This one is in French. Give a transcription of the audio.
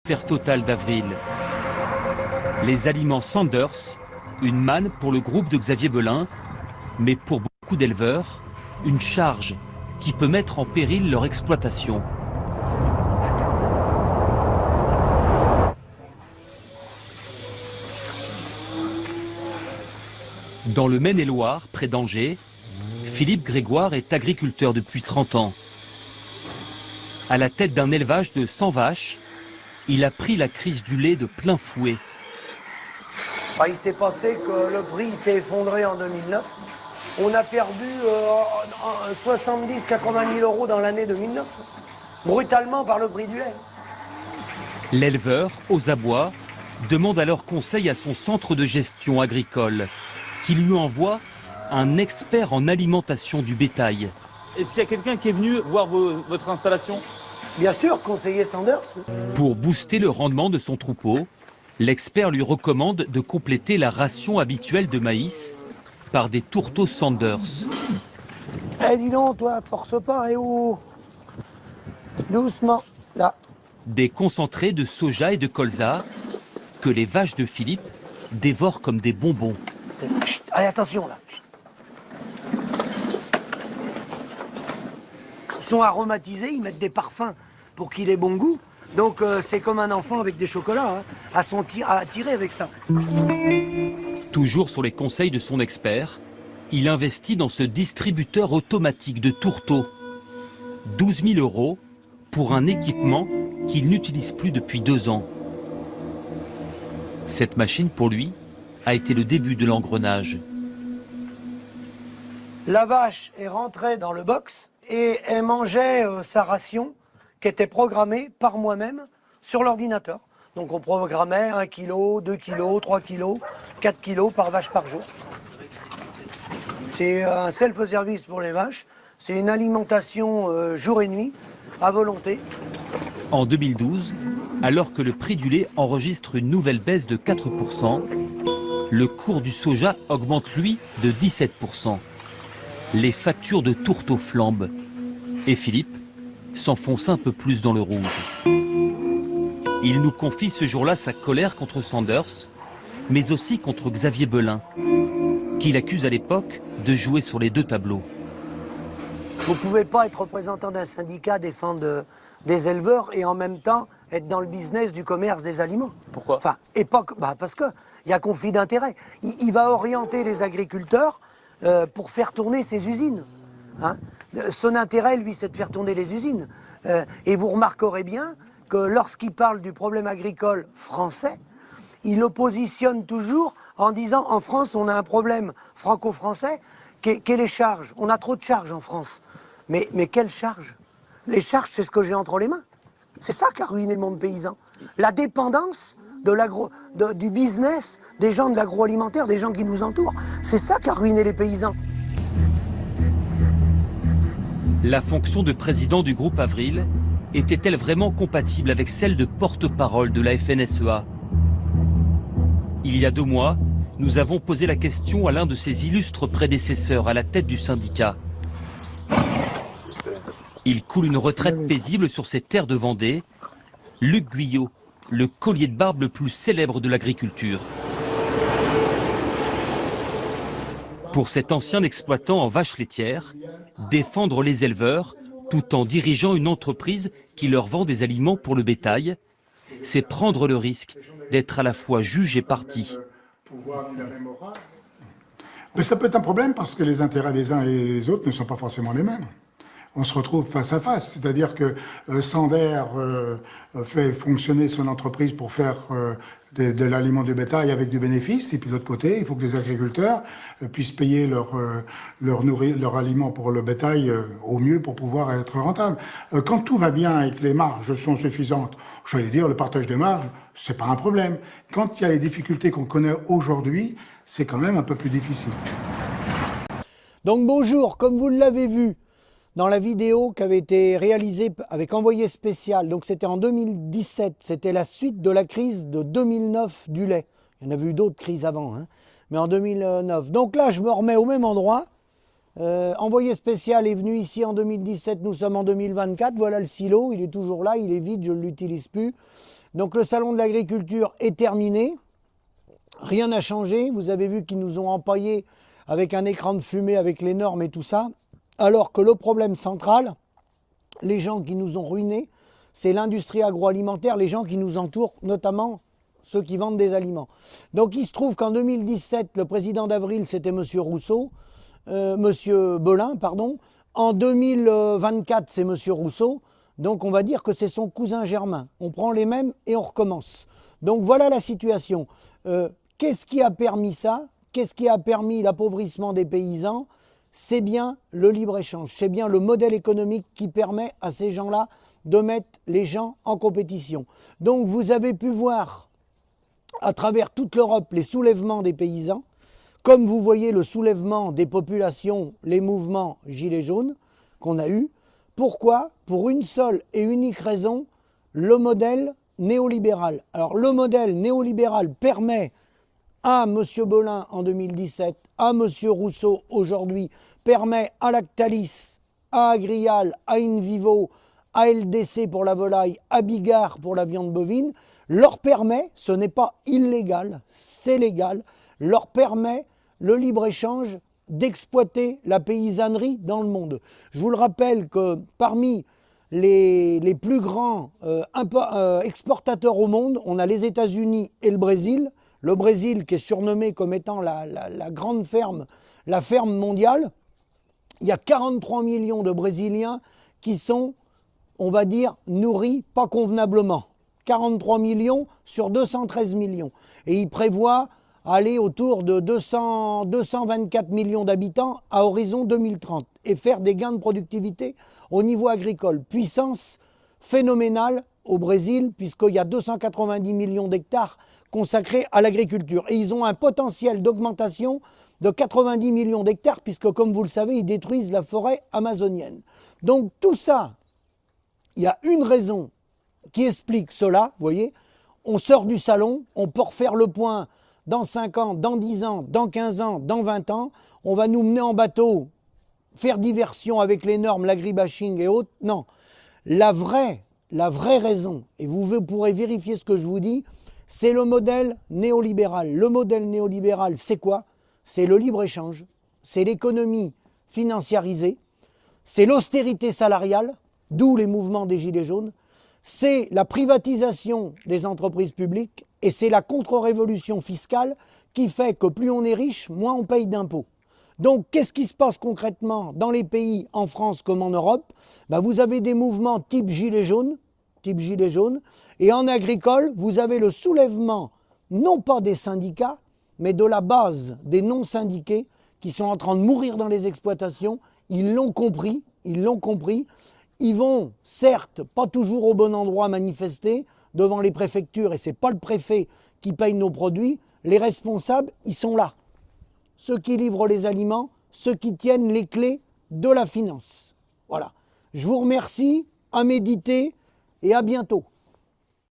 Affaire totale d'Avril. Les aliments Sanders, une manne pour le groupe de Xavier Belin, mais pour beaucoup d'éleveurs, une charge qui peut mettre en péril leur exploitation. Dans le Maine-et-Loire, près d'Angers, Philippe Grégoire est agriculteur depuis 30 ans. À la tête d'un élevage de 100 vaches, il a pris la crise du lait de plein fouet. Il s'est passé que le prix s'est effondré en 2009. On a perdu 70-80 000 euros dans l'année 2009, brutalement par le prix du lait. L'éleveur, aux abois, demande alors conseil à son centre de gestion agricole, qui lui envoie un expert en alimentation du bétail. Est-ce qu'il y a quelqu'un qui est venu voir votre installation? Bien sûr, conseiller Sanders. Pour booster le rendement de son troupeau, l'expert lui recommande de compléter la ration habituelle de maïs par des tourteaux Sanders. Eh dis donc, toi, force pas, et où? Doucement, là. Des concentrés de soja et de colza que les vaches de Philippe dévorent comme des bonbons. Chut, allez, attention, là. Ils sont aromatisés, ils mettent des parfums pour qu'il ait bon goût. Donc c'est comme un enfant avec des chocolats, hein, à attirer avec ça. Toujours sur les conseils de son expert, il investit dans ce distributeur automatique de tourteaux. 12 000 € pour un équipement qu'il n'utilise plus depuis 2 ans. Cette machine, pour lui, a été le début de l'engrenage. La vache est rentrée dans le box et elle mangeait sa ration qui était programmée par moi-même sur l'ordinateur. Donc on programmait 1 kg, 2 kg, 3 kg, 4 kg par vache par jour. C'est un self-service pour les vaches. C'est une alimentation jour et nuit, à volonté. En 2012, alors que le prix du lait enregistre une nouvelle baisse de 4%, le cours du soja augmente, lui, de 17%. Les factures de tourteaux flambent. Et Philippe s'enfonce un peu plus dans le rouge. Il nous confie ce jour-là sa colère contre Sanders, mais aussi contre Xavier Belin, qu'il accuse à l'époque de jouer sur les 2 tableaux. Vous ne pouvez pas être représentant d'un syndicat, défendre des éleveurs et en même temps être dans le business du commerce des aliments. Pourquoi? Enfin, parce qu'il y a conflit d'intérêts. Il va orienter les agriculteurs pour faire tourner ses usines. Hein. Son intérêt, lui, c'est de faire tourner les usines. Et vous remarquerez bien que lorsqu'il parle du problème agricole français, il oppositionne toujours en disant en France, on a un problème franco-français, qu'est les charges. On a trop de charges en France. Mais quelles charges? Les charges, c'est ce que j'ai entre les mains. C'est ça qui a ruiné le monde paysan. La dépendance du business, des gens de l'agroalimentaire, des gens qui nous entourent. C'est ça qui a ruiné les paysans. La fonction de président du groupe Avril était-elle vraiment compatible avec celle de porte-parole de la FNSEA? Il y a 2 mois, nous avons posé la question à l'un de ses illustres prédécesseurs à la tête du syndicat. Il coule une retraite paisible sur ses terres de Vendée. Luc Guyot, le collier de barbe le plus célèbre de l'agriculture. Pour cet ancien exploitant en vaches laitières, défendre les éleveurs tout en dirigeant une entreprise qui leur vend des aliments pour le bétail, c'est prendre le risque d'être à la fois juge et partie. Mais ça peut être un problème parce que les intérêts des uns et des autres ne sont pas forcément les mêmes. On se retrouve face à face, c'est-à-dire que Sander fait fonctionner son entreprise pour faire de l'aliment de bétail avec du bénéfice, et puis de l'autre côté, il faut que les agriculteurs puissent payer leur aliment pour le bétail au mieux pour pouvoir être rentables. Quand tout va bien et que les marges sont suffisantes, j'allais dire le partage des marges, c'est pas un problème. Quand il y a les difficultés qu'on connaît aujourd'hui, c'est quand même un peu plus difficile. Donc bonjour, comme vous l'avez vu dans la vidéo qui avait été réalisée avec Envoyé spécial, donc c'était en 2017, c'était la suite de la crise de 2009 du lait. Il y en avait eu d'autres crises avant, hein, mais en 2009. Donc là, je me remets au même endroit. Envoyé spécial est venu ici en 2017, nous sommes en 2024, voilà le silo, il est toujours là, il est vide, je ne l'utilise plus. Donc le salon de l'agriculture est terminé. Rien n'a changé. Vous avez vu qu'ils nous ont empaillés avec un écran de fumée, avec les normes et tout ça. Alors que le problème central, les gens qui nous ont ruinés, c'est l'industrie agroalimentaire, les gens qui nous entourent, notamment ceux qui vendent des aliments. Donc il se trouve qu'en 2017, le président d'Avril, c'était M. Belin, pardon. En 2024, c'est M. Rousseau. Donc on va dire que c'est son cousin germain. On prend les mêmes et on recommence. Donc voilà la situation. Qu'est-ce qui a permis ça? Qu'est-ce qui a permis l'appauvrissement des paysans? C'est bien le libre-échange. C'est bien le modèle économique qui permet à ces gens-là de mettre les gens en compétition. Donc vous avez pu voir à travers toute l'Europe les soulèvements des paysans, comme vous voyez le soulèvement des populations, les mouvements gilets jaunes qu'on a eus. Pourquoi? Pour une seule et unique raison, le modèle néolibéral. Alors le modèle néolibéral permet à M. Belin en 2017, à M. Rousseau aujourd'hui, permet à Lactalis, à Agrial, à Invivo, à LDC pour la volaille, à Bigard pour la viande bovine, leur permet, ce n'est pas illégal, c'est légal, leur permet le libre-échange d'exploiter la paysannerie dans le monde. Je vous le rappelle que parmi les plus grands exportateurs au monde, on a les États-Unis et le Brésil. Le Brésil qui est surnommé comme étant la grande ferme, la ferme mondiale. Il y a 43 millions de Brésiliens qui sont, on va dire, nourris pas convenablement. 43 millions sur 213 millions. Et il prévoit aller autour de 224 millions d'habitants à horizon 2030 et faire des gains de productivité au niveau agricole. Puissance phénoménale au Brésil, puisqu'il y a 290 millions d'hectares consacrés à l'agriculture. Et ils ont un potentiel d'augmentation de 90 millions d'hectares, puisque, comme vous le savez, ils détruisent la forêt amazonienne. Donc tout ça, il y a une raison qui explique cela, vous voyez. On sort du salon, on peut refaire le point dans 5 ans, dans 10 ans, dans 15 ans, dans 20 ans. On va nous mener en bateau, faire diversion avec les normes, l'agribashing et autres. Non, la vraie raison, et vous pourrez vérifier ce que je vous dis, c'est le modèle néolibéral. Le modèle néolibéral, c'est quoi? C'est le libre-échange, c'est l'économie financiarisée, c'est l'austérité salariale, d'où les mouvements des Gilets jaunes, c'est la privatisation des entreprises publiques et c'est la contre-révolution fiscale qui fait que plus on est riche, moins on paye d'impôts. Donc, qu'est-ce qui se passe concrètement dans les pays, en France comme en Europe? Vous avez des mouvements type Gilets jaunes, et en agricole, vous avez le soulèvement, non pas des syndicats, mais de la base des non-syndiqués qui sont en train de mourir dans les exploitations. Ils l'ont compris. Ils vont, certes, pas toujours au bon endroit manifester devant les préfectures, et ce n'est pas le préfet qui paye nos produits. Les responsables, ils sont là. Ceux qui livrent les aliments, ceux qui tiennent les clés de la finance. Voilà. Je vous remercie, à méditer et à bientôt.